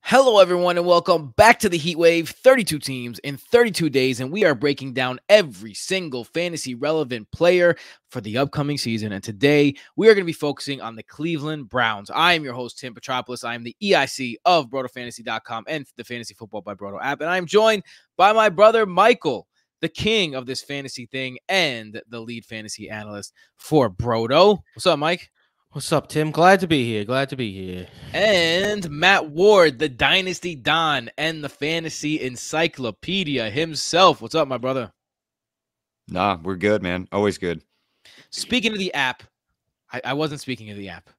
Hello, everyone, and welcome back to the Heat Wave. 32 teams in 32 days, and we are breaking down every single fantasy relevant player for the upcoming season. And today, we are going to be focusing on the Cleveland Browns. I am your host, Tim Petropoulos. I am the EIC of BrotoFantasy.com and the Fantasy Football by Broto app, and I'm joined by my brother, Michael, the king of this fantasy thing and the lead fantasy analyst for Broto. What's up, Mike? What's up, Tim? Glad to be here. Glad to be here. And Matt Ward, the Dynasty Don and the Fantasy Encyclopedia himself. What's up, my brother? Nah, we're good, man. Always good. Speaking of the app, I wasn't speaking of the app,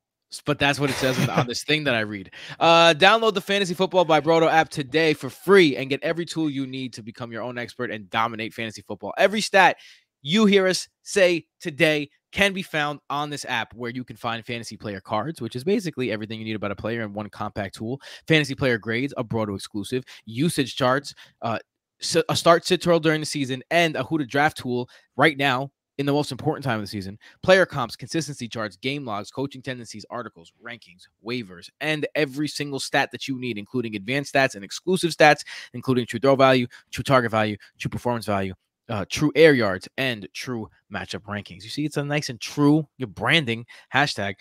but that's what it says on this thing that I read. Download the Fantasy Football by Broto app today for free and get every tool you need to become your own expert and dominate fantasy football. Every stat you hear us say today can be found on this app, where you can find fantasy player cards, which is basically everything you need about a player in one compact tool, fantasy player grades, a Broto exclusive, usage charts, a start sit twirl during the season, and a who to draft tool right now in the most important time of the season, player comps, consistency charts, game logs, coaching tendencies, articles, rankings, waivers, and every single stat that you need, including advanced stats and exclusive stats, including true throw value, true target value, true performance value, true air yards, and true matchup rankings. You see, it's a nice and true your branding hashtag.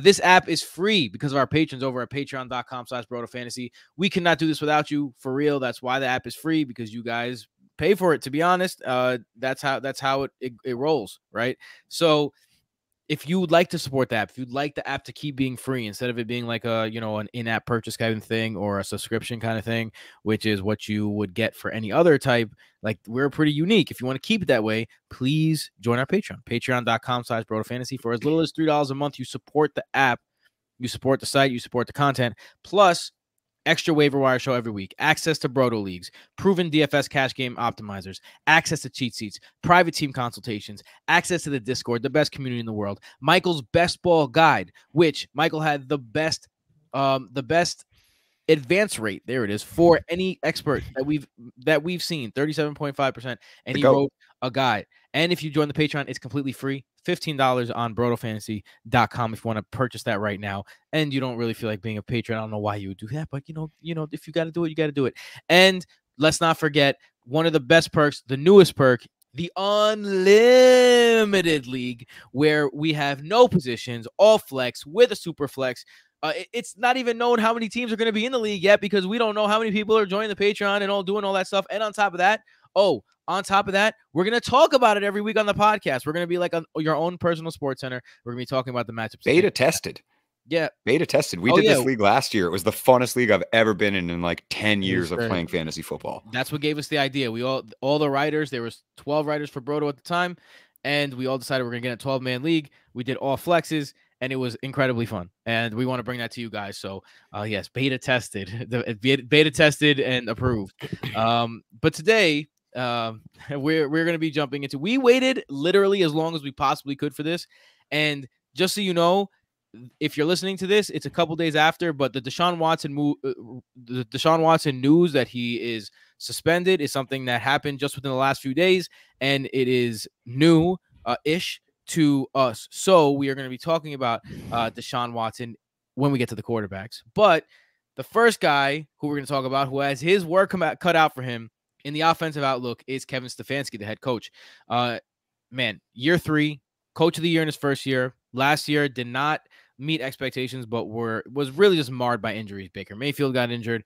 This app is free because of our patrons over at patreon.com/BrotoFantasy. We cannot do this without you, for real. That's why the app is free, because you guys pay for it, to be honest. That's how it rolls, right? So if you would like to support the app, if you'd like the app to keep being free instead of it being like an in-app purchase kind of thing or a subscription kind of thing, which is what you would get for any other type, like, we're pretty unique. If you want to keep it that way, please join our Patreon, patreon.com/BrotoFantasy. For as little as $3 a month, you support the app, you support the site, you support the content, plus extra waiver wire show every week, access to Broto Leagues, proven DFS cash game optimizers, access to cheat sheets, private team consultations, access to the Discord, the best community in the world, Michael's best ball guide, which Michael had the best advance rate, there it is, for any expert that we've seen, 37.5%, and he wrote a guide. And if you join the Patreon, it's completely free, $15 on BrotoFantasy.com if you want to purchase that right now, and you don't really feel like being a patron. I don't know why you would do that, but you know, if you got to do it, you got to do it. And let's not forget one of the best perks, the newest perk, the Unlimited League, where we have no positions, all flex with a super flex. It's not even known how many teams are going to be in the league yet, because we don't know how many people are joining the Patreon and all doing all that stuff. And on top of that, we're going to talk about it every week on the podcast. We're going to be like on your own personal sports center. We're going to be talking about the matchups. Beta tested. Yeah. Beta tested. We did this league last year. It was the funnest league I've ever been in like 10 years of playing fantasy football. That's what gave us the idea. We all the writers, there was 12 writers for Broto at the time, and we all decided we're going to get a 12-man league. We did all flexes, and it was incredibly fun, and we want to bring that to you guys. So, yes, beta tested and approved. But today, we're going to be jumping into. We waited literally as long as we possibly could for this, and just so you know, if you're listening to this, it's a couple days after. But the Desean Watson news that he is suspended is something that happened just within the last few days, and it is new ish to us. So we are going to be talking about Desean Watson when we get to the quarterbacks. But the first guy who we're going to talk about, who has his work cut out for him in the offensive outlook, is Kevin Stefanski, the head coach. Man, year 3, coach of the year in his first year. Last year did not meet expectations, but was really just marred by injuries. Baker Mayfield got injured.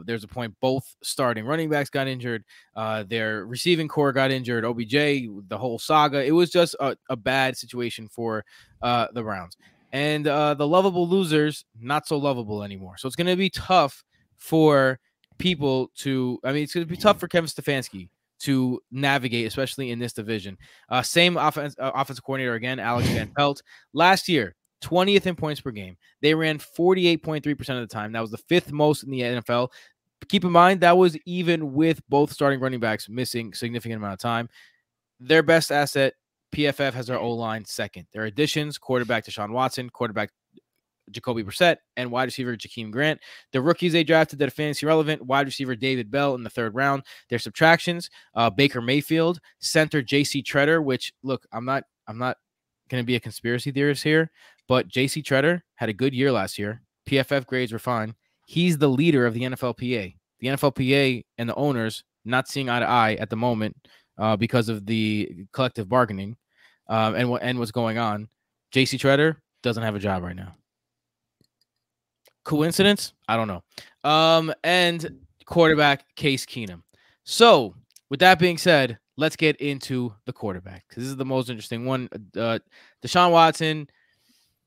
There's a point both starting running backs got injured. Their receiving core got injured. OBJ, the whole saga. It was just a bad situation for the Browns. And the lovable losers, not so lovable anymore. So it's going to be tough for people to, it's going to be tough for Kevin Stefanski to navigate, especially in this division. Same offensive coordinator again, Alex Van Pelt. Last year, 20th in points per game. They ran 48.3% of the time. That was the 5th most in the NFL. Keep in mind, that was even with both starting running backs missing significant amount of time. Their best asset, PFF, has their O-line second. Their additions, quarterback Desean Watson, quarterback Jacoby Brissett, and wide receiver Jakeem Grant. The rookies they drafted that are fantasy relevant, wide receiver David Bell in the 3rd round. Their subtractions, Baker Mayfield, center J.C. Treader, which, look, I'm not going to be a conspiracy theorist here, but J.C. Treader had a good year last year. PFF grades were fine. he's the leader of the NFLPA. The NFLPA and the owners not seeing eye to eye at the moment because of the collective bargaining and what's going on. JC Treader doesn't have a job right now. Coincidence? I don't know. And quarterback Case Keenum. So with that being said, let's get into the quarterback because this is the most interesting one. Desean Watson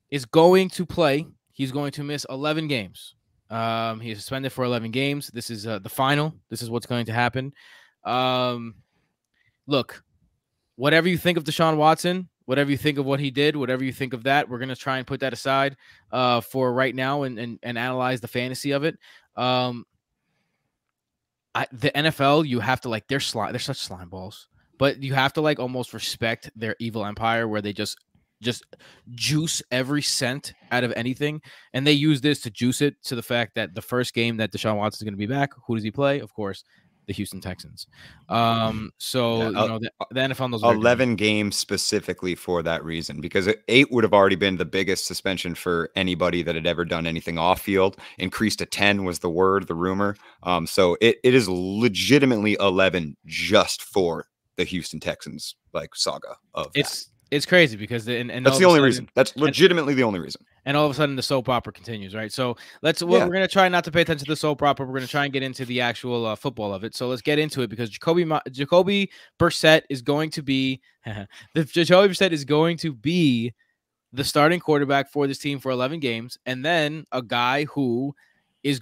is going to play. He's going to miss 11 games. He's suspended for 11 games. This is the final. This is what's going to happen. Look, whatever you think of Desean Watson, whatever you think of what he did, whatever you think of that, we're going to try and put that aside for right now and analyze the fantasy of it. The NFL, you have to they're such slime balls, but you have to almost respect their evil empire where they just juice every cent out of anything. And they use this to juice it to the fact that the first game that Desean Watson is going to be back, who does he play? Of course, the Houston Texans. The NFL knows 11 games specifically for that reason, because 8 would have already been the biggest suspension for anybody that had ever done anything off field. Increased to 10 was the rumor. So it is legitimately 11 just for the Houston Texans saga of It's crazy because that's the only reason. That's legitimately the only reason. And all of a sudden the soap opera continues, right? So we're going to try not to pay attention to the soap opera. We're going to try and get into the actual football of it. So let's get into it because Jacoby Brissett is going to be the starting quarterback for this team for 11 games. And then a guy who just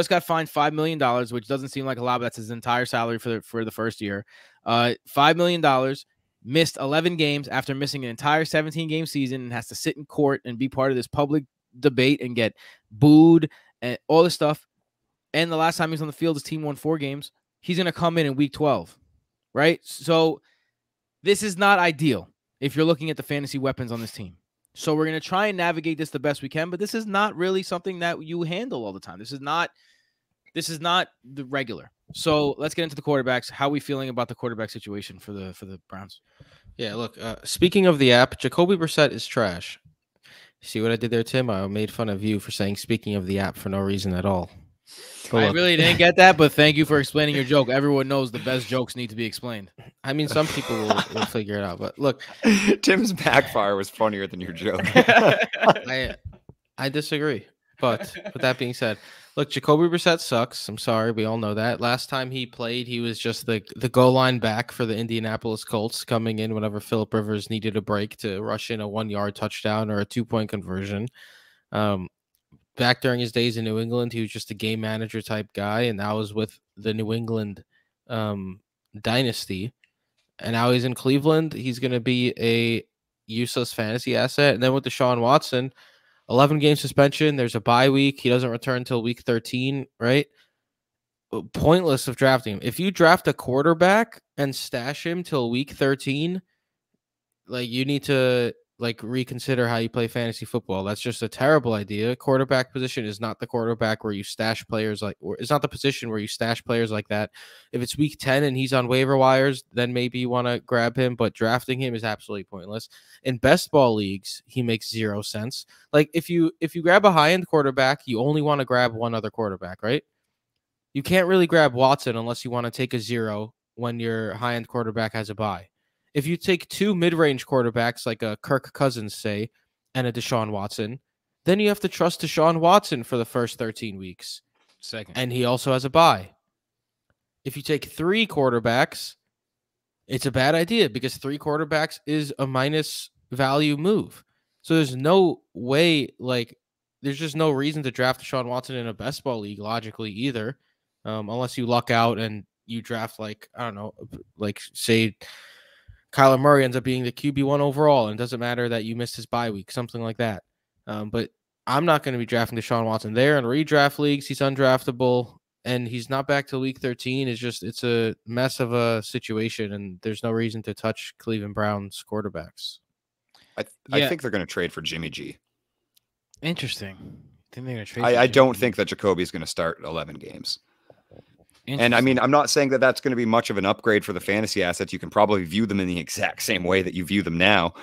got fined $5 million, which doesn't seem like a lot, but that's his entire salary for the first year. $5 million. Missed 11 games after missing an entire 17-game season and has to sit in court and be part of this public debate and get booed and all this stuff. And the last time he was on the field, his team won 4 games. He's going to come in week 12, right? So this is not ideal if you're looking at the fantasy weapons on this team. So we're going to try and navigate this the best we can, but this is not really something that you handle all the time. This is not the regular. So let's get into the quarterbacks. How are we feeling about the quarterback situation for the Browns? Yeah, look, speaking of the app, Jacoby Brissett is trash. See what I did there, Tim? I made fun of you for saying speaking of the app for no reason at all. I really didn't get that, but thank you for explaining your joke. Everyone knows the best jokes need to be explained. I mean, some people will figure it out, but look. Tim's backfire was funnier than your joke. I disagree. But with that being said, look, Jacoby Brissett sucks. I'm sorry. We all know that. Last time he played, he was just the goal line back for the Indianapolis Colts, coming in whenever Phillip Rivers needed a break to rush in a 1-yard touchdown or a 2-point conversion. Back during his days in New England, he was just a game manager type guy, and that was with the New England dynasty. And now he's in Cleveland. He's going to be a useless fantasy asset. And then with Desean Watson, 11-game suspension. There's a bye week. He doesn't return until week 13, right? Pointless of drafting him. If you draft a quarterback and stash him till week 13, you need to reconsider how you play fantasy football. That's just a terrible idea. Quarterback position is not the quarterback where you stash players it's not the position where you stash players like that. If it's week 10 and he's on waiver wires, then maybe you want to grab him, but drafting him is absolutely pointless. In best ball leagues, he makes 0 sense. If you grab a high-end quarterback, you only want to grab one other quarterback, right? You can't really grab Watson unless you want to take a 0 when your high-end quarterback has a bye. If you take 2 mid-range quarterbacks like a Kirk Cousins, say, and a Deshaun Watson, then you have to trust Deshaun Watson for the first 13 weeks. Second. And he also has a bye. If you take 3 quarterbacks, it's a bad idea because 3 quarterbacks is a minus value move. So there's no way, there's just no reason to draft Deshaun Watson in a best ball league logically either, unless you luck out and you draft, say Kyler Murray ends up being the QB1 overall, and it doesn't matter that you missed his bye week, something like that. But I'm not going to be drafting Deshaun Watson there. In redraft leagues, he's undraftable, and he's not back till week 13. It's a mess of a situation, and there's no reason to touch Cleveland Browns quarterbacks. I think they're going to trade for Jimmy G. Interesting. I don't think that Jacoby's going to start 11 games. And I mean, I'm not saying that that's going to be much of an upgrade for the fantasy assets. You can probably view them in the exact same way that you view them now,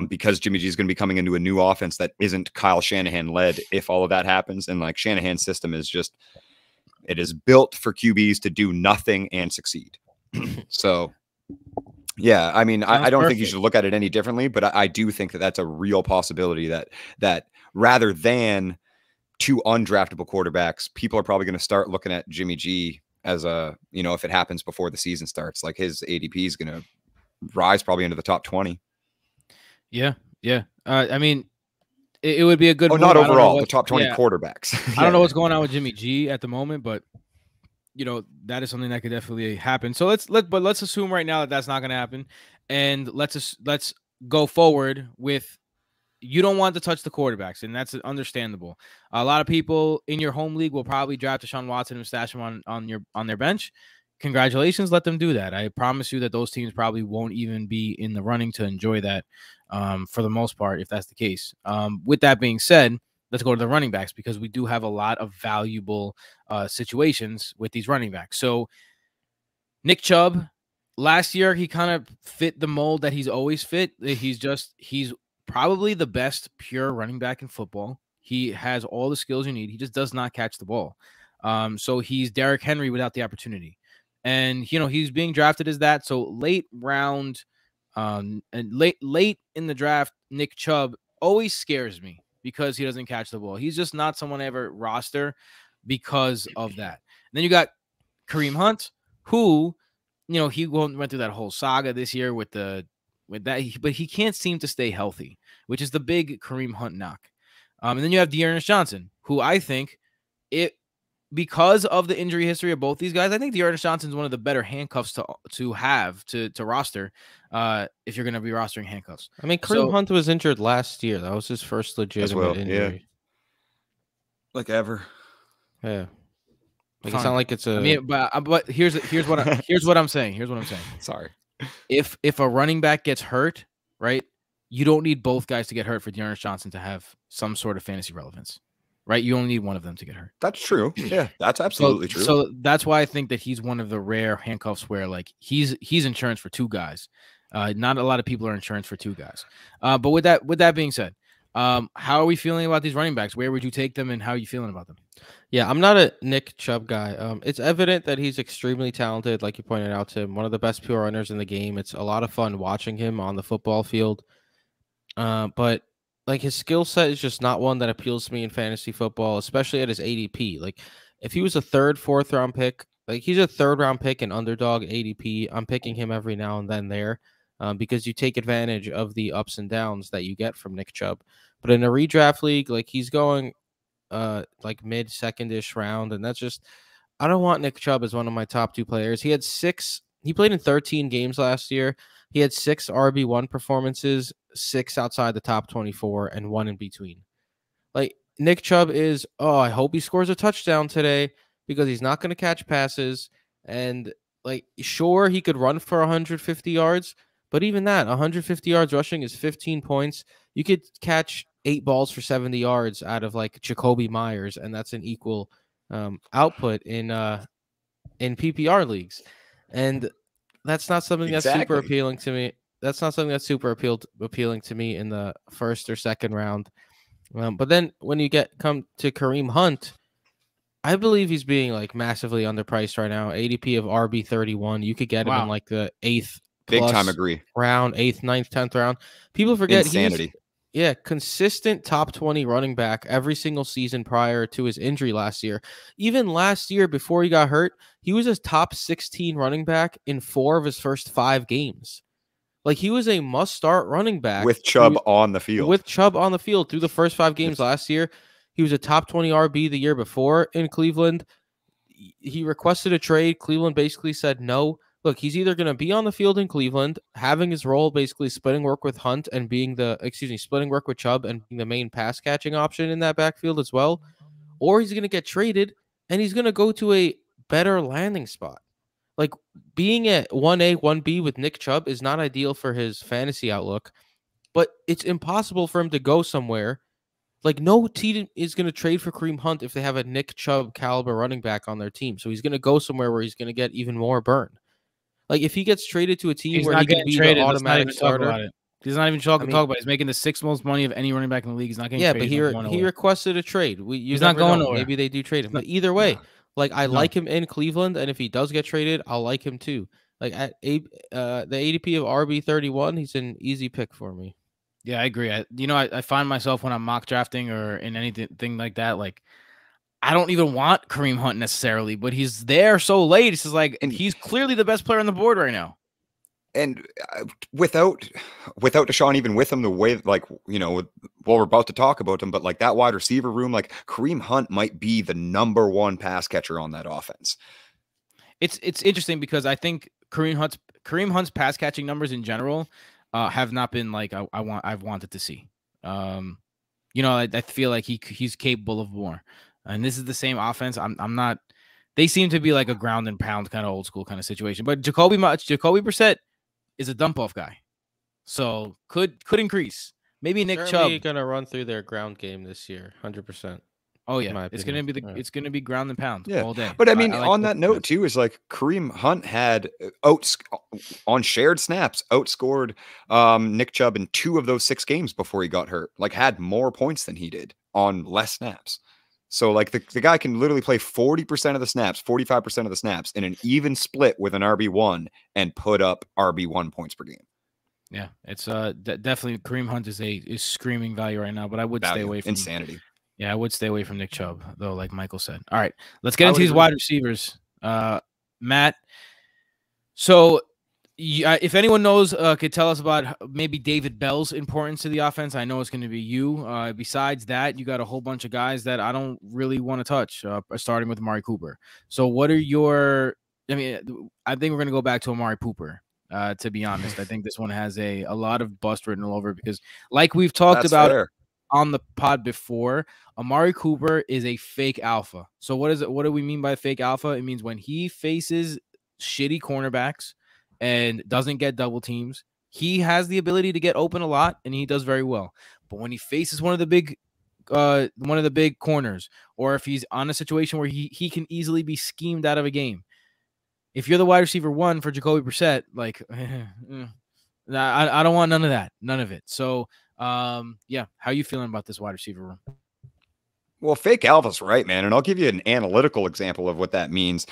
because Jimmy G is going to be coming into a new offense that isn't Kyle Shanahan led if all of that happens. And like Shanahan's system is just, it is built for QBs to do nothing and succeed. So, yeah, I mean, I don't think you should look at it any differently, but I do think that that's a real possibility that rather than two undraftable quarterbacks, people are probably going to start looking at Jimmy G as a, you know, if it happens before the season starts, like his ADP is going to rise probably into the top 20. Yeah. I mean, it would be a good move. Not overall, the top 20 quarterbacks. I don't know what's going on with Jimmy G at the moment, but you know, that is something that could definitely happen. So let's assume right now that that's not going to happen, and let's go forward with, you don't want to touch the quarterbacks, and that's understandable. A lot of people in your home league will probably draft Desean Watson and stash him on their bench. Congratulations, let them do that. I promise you that those teams probably won't even be in the running to enjoy that, for the most part, if that's the case. With that being said, let's go to the running backs, because we do have a lot of valuable situations with these running backs. So Nick Chubb, last year, he kind of fit the mold that he's always fit. He's probably the best pure running back in football. He has all the skills you need. He just does not catch the ball. So he's Derrick Henry without the opportunity. And, you know, he's being drafted as that. So late round, and late in the draft, Nick Chubb always scares me because he doesn't catch the ball. He's just not someone I ever roster because of that. And then you got Kareem Hunt, who, you know, he went through that whole saga this year with that, but he can't seem to stay healthy, which is the big Kareem Hunt knock. And then you have Dearness Johnson, who I think because of the injury history of both these guys, I think Dearness Johnson is one of the better handcuffs to have to roster, if you're going to be rostering handcuffs. I mean, Kareem Hunt was injured last year. That was his first legitimate injury. Yeah. Like ever. Yeah. Like, it's not like it's a. I mean, but here's what I'm saying. Sorry. If a running back gets hurt, right, you don't need both guys to get hurt for Dearness Johnson to have some sort of fantasy relevance, right? You only need one of them to get hurt. That's true. Yeah, that's absolutely true. So that's why I think that he's one of the rare handcuffs where, like, he's insurance for two guys. Not a lot of people are insurance for two guys. But with that being said, how are we feeling about these running backs? Where would you take them, and how are you feeling about them? Yeah, I'm not a Nick Chubb guy. It's evident that he's extremely talented, like you pointed out, Tim. One of the best pure runners in the game. It's a lot of fun watching him on the football field. But like, his skill set is just not one that appeals to me in fantasy football, especially at his ADP. Like, if he was a third, fourth round pick, like, he's a third round pick in underdog ADP. I'm picking him every now and then there, because you take advantage of the ups and downs that you get from Nick Chubb. But in a redraft league, like, he's going like mid-second-ish round, and that's just, I don't want Nick Chubb as one of my top two players. He played in 13 games last year. He had 6 RB1 performances, 6 outside the top 24, and 1 in between. Like, Nick Chubb is, I hope he scores a touchdown today, because he's not going to catch passes. And, like, sure, he could run for 150 yards, but even that, 150 yards rushing is 15 points. You could catch 8 balls for 70 yards out of, like, Jacoby Myers, and that's an equal output in PPR leagues. And that's not something that's super appealing to me. That's not something that's super appealing to me in the first or second round. But then when you come to Kareem Hunt, I believe he's being, like, massively underpriced right now. ADP of RB31. You could get him in, like, the 8th big time agree round, 8th, 9th, 10th round. People forget insanity. Consistent top 20 running back every single season prior to his injury last year. Even last year, before he got hurt, he was a top 16 running back in 4 of his first 5 games. Like, he was a must-start running back. With Chubb on the field. With Chubb on the field through the first 5 games last year. He was a top 20 RB the year before in Cleveland. He requested a trade. Cleveland basically said no. Look, he's either going to be on the field in Cleveland, having his role basically splitting work with Hunt and splitting work with Chubb and being the main pass catching option in that backfield as well, or he's going to get traded and he's going to go to a better landing spot. Like, being at 1A, 1B with Nick Chubb is not ideal for his fantasy outlook, but it's impossible for him to go somewhere Like, no team is going to trade for Kareem Hunt if they have a Nick Chubb caliber running back on their team. So he's going to go somewhere where he's going to get even more burn. Like, if he gets traded to a team He's where not he can getting be traded. the Let's not automatic even talk about starter. it. He's not even talk I mean, about it. He's making the 6th most money of any running back in the league. He's not getting yeah, traded. but he requested a trade. He's not going nowhere. Maybe they do trade him. But either way, like, I like him in Cleveland, and if he does get traded, I'll like him too. Like, at the ADP of RB31, he's an easy pick for me. Yeah, I agree. I find myself when I'm mock drafting or in anything like that, like, I don't even want Kareem Hunt necessarily, but he's there so late. It's just like, and he's clearly the best player on the board right now. And without Desean even with him, the way, like, we're about to talk about him, but like that wide receiver room, like Kareem Hunt might be the #1 pass catcher on that offense. It's interesting because I think Kareem Hunt's pass catching numbers in general have not been like I've wanted to see. I feel like he's capable of more, and this is the same offense. I'm not. They seem to be like a ground and pound kind of old school kind of situation. But Jacoby Brissett is a dump off guy, so could increase. Maybe Nick Chubb gonna run through their ground game this year, 100%. Oh yeah, it's gonna be ground and pound all day. But I mean, on that note too, is like Kareem Hunt had on shared snaps outscored Nick Chubb in 2 of those 6 games before he got hurt. Like, had more points than he did on less snaps. So like the guy can literally play 40% of the snaps, 45% of the snaps in an even split with an RB1 and put up RB1 points per game. Yeah, it's definitely Kareem Hunt is screaming value right now, but I would stay away from insanity. Yeah, I would stay away from Nick Chubb though, like Michael said. All right, let's get into these wide receivers. Matt, so if anyone knows, could tell us about maybe David Bell's importance to the offense. I know it's going to be you. Besides that, you got a whole bunch of guys that I don't really want to touch, starting with Marty Cooper. So what are your – I mean, I think we're going to go back to Amari Cooper, to be honest. I think this one has a lot of bust written all over because like we've talked about on the pod before, Amari Cooper is a fake alpha. So what do we mean by fake alpha? It means when he faces shitty cornerbacks – and doesn't get double teams, he has the ability to get open a lot, and he does very well. But when he faces one of the big corners, or if he's on a situation where he can easily be schemed out of a game, if you're the wide receiver 1 for Jacoby Brissett, like I don't want none of that, none of it. So yeah, how are you feeling about this wide receiver room? Well, fake alpha's right, man, and I'll give you an analytical example of what that means.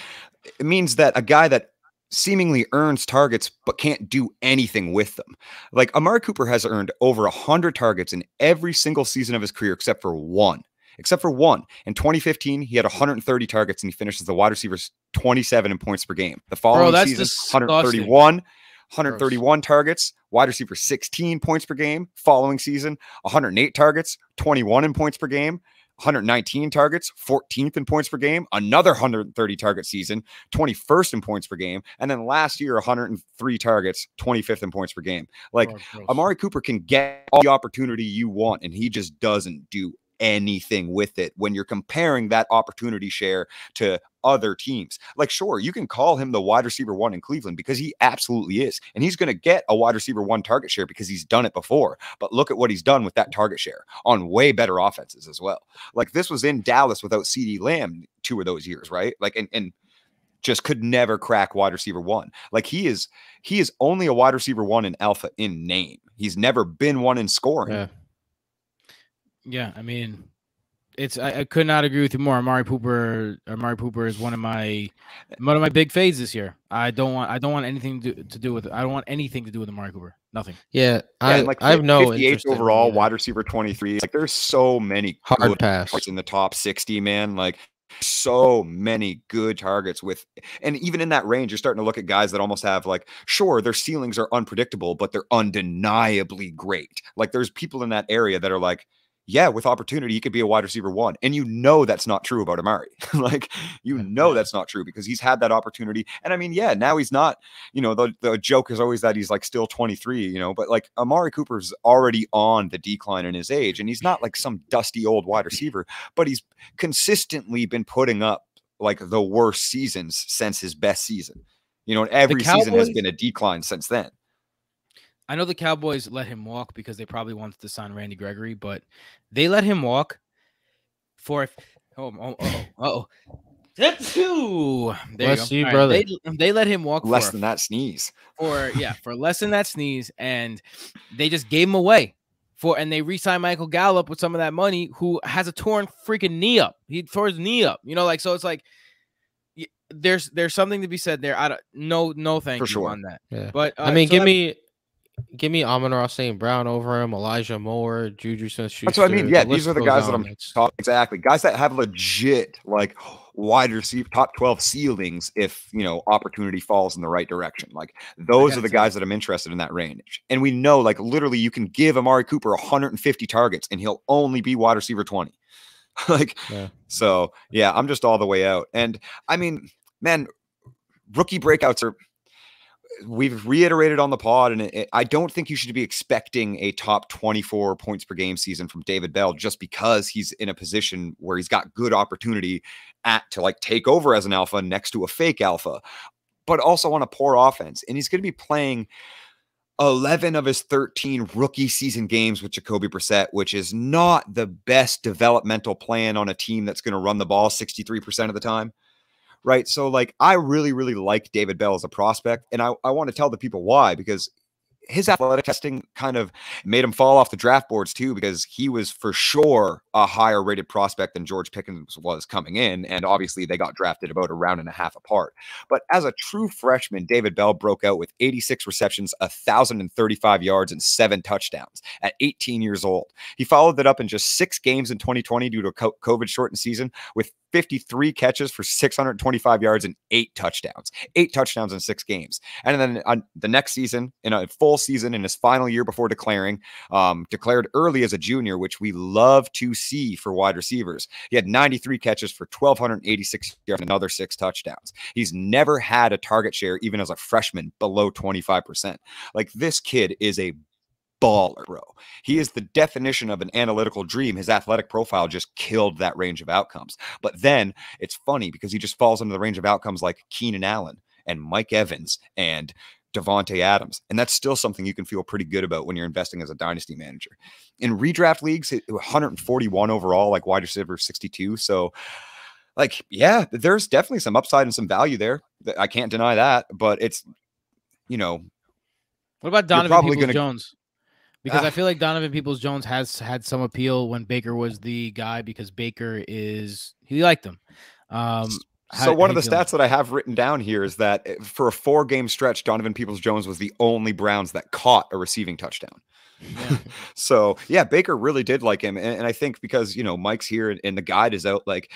It means that a guy that seemingly earns targets but can't do anything with them. Like Amari Cooper has earned over 100 targets in every single season of his career except for one. In 2015, he had 130 targets and he finishes the wide receivers 27 in points per game. The following season, 131 targets, wide receiver 16 points per game. Following season, 108 targets, 21 in points per game. 119 targets, 14th in points per game, another 130 target season, 21st in points per game, and then last year 103 targets, 25th in points per game. Like Amari Cooper can get all the opportunity you want, and he just doesn't do anything with it when you're comparing that opportunity share to other teams. Like, sure, you can call him the wide receiver 1 in Cleveland because he absolutely is. And he's going to get a wide receiver 1 target share because he's done it before. But look at what he's done with that target share on way better offenses as well. Like, this was in Dallas without CeeDee Lamb 2 of those years, right? Like, and just could never crack wide receiver 1. Like, he is only a wide receiver 1 in alpha in name. He's never been one in scoring. Yeah, I mean, I could not agree with you more. Amari Cooper is one of my big fades this year. I don't want anything to do with it. I don't want anything to do with Amari Cooper. Nothing. Yeah, I have no 58 overall, wide receiver 23. Like, there's so many hard pass in the top 60, man. Like, so many good targets and even in that range, you're starting to look at guys that almost have, like, sure, their ceilings are unpredictable, but they're undeniably great. Like, there's people in that area that are like, yeah, with opportunity, he could be a wide receiver 1. And that's not true about Amari. Like, that's not true because he's had that opportunity. And I mean, yeah, now he's not, the joke is always that he's like still 23, but like Amari Cooper's already on the decline in his age. And he's not like some dusty old wide receiver, but he's consistently been putting up like the worst seasons since his best season. And every season has been a decline since then. I know the Cowboys let him walk because they probably wanted to sign Randy Gregory, but they let him walk for That's two. There Bless you you, go. All right, brother. they let him walk Less than that sneeze. for less than that sneeze, and they just gave him away and they re-signed Michael Gallup with some of that money, who has a torn freaking knee up. He tore his knee up, like, so it's like there's something to be said there. I don't no thank For you sure. on that. Yeah. But I mean, give me Amon-Ra St. Brown over him, Elijah Moore, Juju Smith-Schuster. That's what I mean. Yeah, these list are the goes guys that on. I'm talking. Exactly, guys that have legit like wide receiver top 12 ceilings if opportunity falls in the right direction. Like those are the guys that I'm interested in that range. And we know, like, literally you can give Amari Cooper 150 targets and he'll only be wide receiver 20. Like, so yeah, I'm just all the way out. And I mean, man, rookie breakouts are, we've reiterated on the pod, and I don't think you should be expecting a top 24 points per game season from David Bell just because he's in a position where he's got good opportunity to like take over as an alpha next to a fake alpha, but also on a poor offense. And he's going to be playing 11 of his 13 rookie season games with Jacoby Brissett, which is not the best developmental plan on a team that's going to run the ball 63% of the time. Right. So like, I really, really like David Bell as a prospect. And I want to tell the people why, because his athletic testing kind of made him fall off the draft boards too, because he was for sure a higher rated prospect than George Pickens was coming in. And obviously they got drafted about a round and a half apart. But as a true freshman, David Bell broke out with 86 receptions, 1,035 yards, and 7 touchdowns at 18 years old. He followed that up in just 6 games in 2020 due to a COVID shortened season with 53 catches for 625 yards and 8 touchdowns. 8 touchdowns in 6 games. And then on the next season, in a full season, in his final year before declared early as a junior, which we love to see for wide receivers. He had 93 catches for 1,286 yards and another 6 touchdowns. He's never had a target share, even as a freshman, below 25%. Like, this kid is a baller, bro. He is the definition of an analytical dream. His athletic profile just killed that range of outcomes. But then it's funny because he just falls into the range of outcomes like Keenan Allen and Mike Evans and Devontae Adams. And that's still something you can feel pretty good about when you're investing as a dynasty manager. In redraft leagues, 141 overall, like wide receiver 62. So like, yeah, there's definitely some upside and some value there. I can't deny that, but it's, what about Donovan Peoples-Jones? Because I feel like Donovan Peoples-Jones has had some appeal when Baker was the guy, because Baker he liked him. So one of the stats that I have written down here is that for a 4-game stretch, Donovan Peoples-Jones was the only Browns that caught a receiving touchdown. Yeah. So yeah, Baker really did like him. And I think because, Mike's here and the guide is out, like,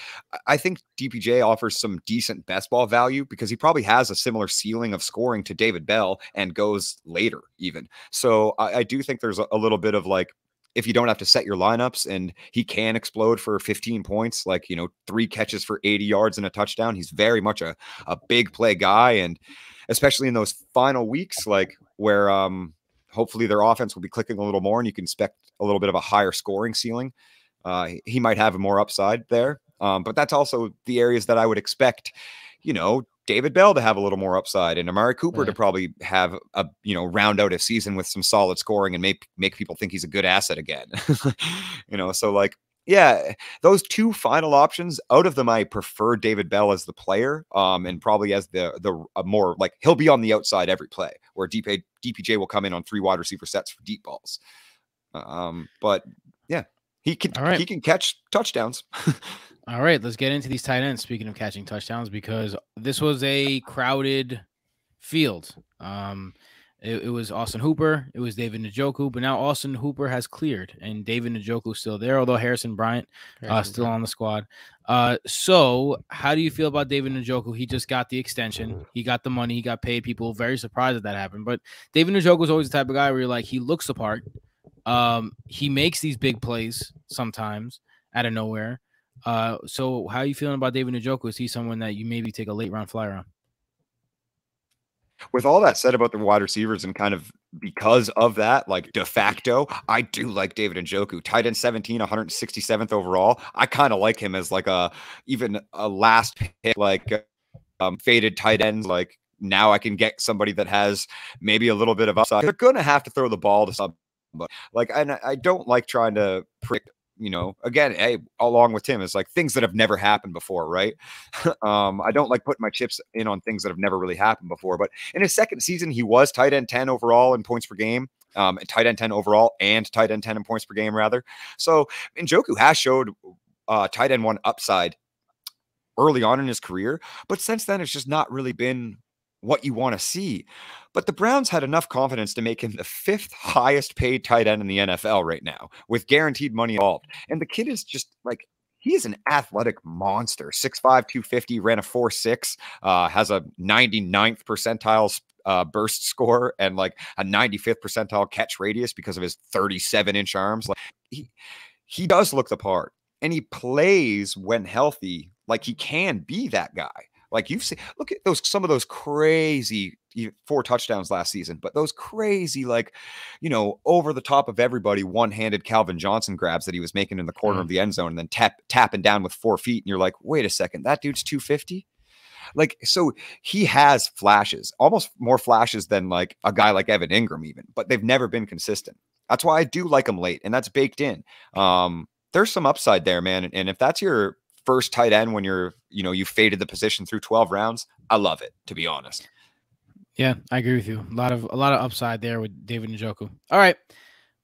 I think DPJ offers some decent best ball value because he probably has a similar ceiling of scoring to David Bell and goes later even. So I do think there's a little bit of like, if you don't have to set your lineups and he can explode for 15 points, like, 3 catches for 80 yards and a touchdown, he's very much a big play guy. And especially in those final weeks, like where, hopefully their offense will be clicking a little more and you can expect a little bit of a higher scoring ceiling. He might have more upside there. But that's also the areas that I would expect, David Bell to have a little more upside and Amari Cooper to probably have a, round out a season with some solid scoring and make people think he's a good asset again. So like, yeah, those 2 final options, out of them, I prefer David Bell as the player, and probably as the more like he'll be on the outside every play, where DPJ will come in on 3 wide receiver sets for deep balls. But yeah, he can catch touchdowns. All right, let's get into these tight ends. Speaking of catching touchdowns, because this was a crowded field. It was Austin Hooper. It was David Njoku, but now Austin Hooper has cleared, and David Njoku still there, although Harrison Bryant still on the squad. So how do you feel about David Njoku? He just got the extension. He got the money. He got paid. People very surprised that happened. But David Njoku is always the type of guy where you're like, he looks the part. He makes these big plays sometimes out of nowhere. So how are you feeling about David Njoku? Is he someone that you maybe take a late round flyer on? With all that said about the wide receivers and kind of because of that, like de facto, I do like David Njoku. Tight end 17, 167th overall. I kind of like him as like even a last pick, like faded tight ends, like now I can get somebody that has maybe a little bit of upside. They're going to have to throw the ball to somebody. Like, and I don't like trying to predict, you know, again, hey, along with Tim, it's like things that have never happened before, right? I don't like putting my chips in on things that have never really happened before. But in his second season, he was tight end 10 overall in points per game. Tight end 10 overall and tight end 10 in points per game, rather. So Njoku has showed tight end 1 upside early on in his career, but since then it's just not really been what you want to see. But the Browns had enough confidence to make him the 5th highest paid tight end in the NFL right now, with guaranteed money involved. And the kid is just like, he is an athletic monster. 6'5", 250, ran a 4.6, has a 99th percentile burst score and like a 95th percentile catch radius because of his 37-inch arms. Like, he does look the part, and he plays when healthy like he can be that guy. Like, you've seen, look at some of those crazy 4 touchdowns last season, but those crazy, like, you know, over the top of everybody, one-handed Calvin Johnson grabs that he was making in the corner of the end zone and then tapping down with 4 feet. And you're like, wait a second, that dude's 250. Like, so he has flashes, almost more flashes than like a guy like Evan Ingram even, but they've never been consistent. That's why I do like him late, and that's baked in. There's some upside there, man. And if that's your first tight end when you're, you know, you faded the position through 12 rounds, I love it, to be honest. Yeah, I agree with you. A lot of upside there with David Njoku. All right.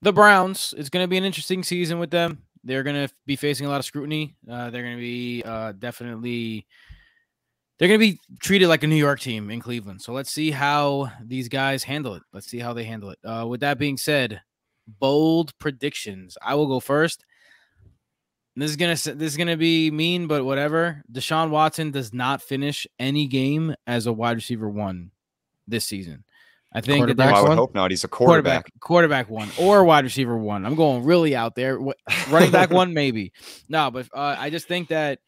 The Browns, it's going to be an interesting season with them. They're going to be facing a lot of scrutiny. They're going to be they're going to be treated like a New York team in Cleveland. So let's see how these guys handle it. Let's see how they handle it. With that being said, bold predictions. I will go first. This is gonna be mean, but whatever. Desean Watson does not finish any game as a wide receiver 1 this season. I think that I would hope not. He's a quarterback 1 or wide receiver 1. I'm going really out there. Running back 1, maybe. No, but I just think that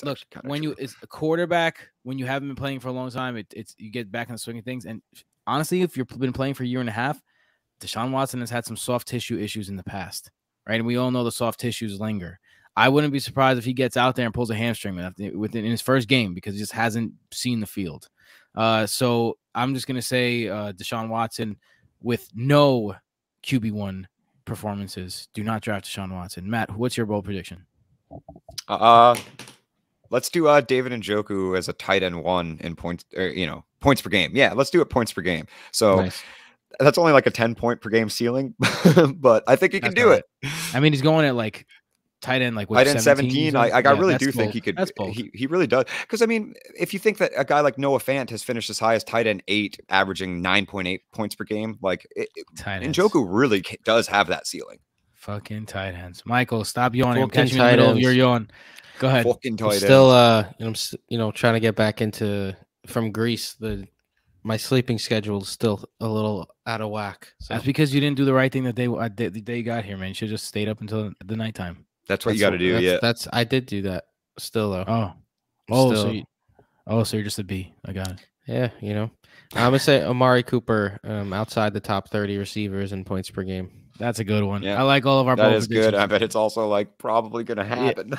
look, when it's a quarterback, when you haven't been playing for a long time, it's you get back in the swing of things. And honestly, if you've been playing for a year and a half, Desean Watson has had some soft tissue issues in the past. Right, and we all know the soft tissues linger. I wouldn't be surprised if he gets out there and pulls a hamstring within his first game because he just hasn't seen the field. So I'm just gonna say Desean Watson with no QB1 performances. Do not draft Desean Watson. Matt, what's your bold prediction? Let's do David Njoku as a tight end 1 in points, or, you know, points per game. Yeah, let's do it points per game. So. Nice. That's only like a 10-point per game ceiling, but I think he can do it. I mean, he's going at like tight end, like tight end 17. I really do think he could. He really does. Because I mean, if you think that a guy like Noah Fant has finished as high as tight end 8, averaging 9.8 points per game, like Njoku really does have that ceiling. Fucking tight ends. Michael, stop yawning. I'm catching you in the middle of your yawn. Go ahead. Fucking tight ends. Still, I'm trying to get back into from Greece. My sleeping schedule is still a little out of whack. So. That's because you didn't do the right thing the day you got here, man. You should have just stayed up until the nighttime. That's what you got to do. I did do that. Still though. So you're just a B. I got it. Yeah, you know, I'm gonna say Amari Cooper, outside the top 30 receivers in points per game. That's a good one. Yeah. I like all of our bold predictions. That is good. I bet it's also like probably going to happen. Yeah.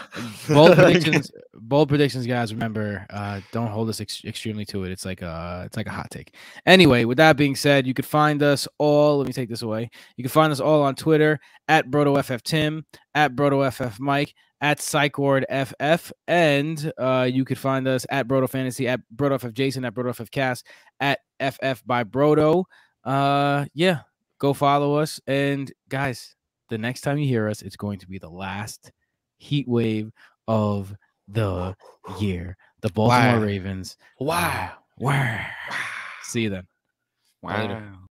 Bold predictions, guys. Remember, don't hold us extremely to it. It's like a hot take. Anyway, with that being said, you could find us all. Let me take this away. You can find us all on Twitter at BrotoFFTim, at BrotoFFMike, at PsychwardFF, and you could find us at Broto Fantasy, at BrotoFFJason, at BrotoFFCast, at FF by Broto. Yeah. Go follow us. And guys, the next time you hear us, it's going to be the last heat wave of the year. The Baltimore Ravens. Wow. See you then. Wow. Later.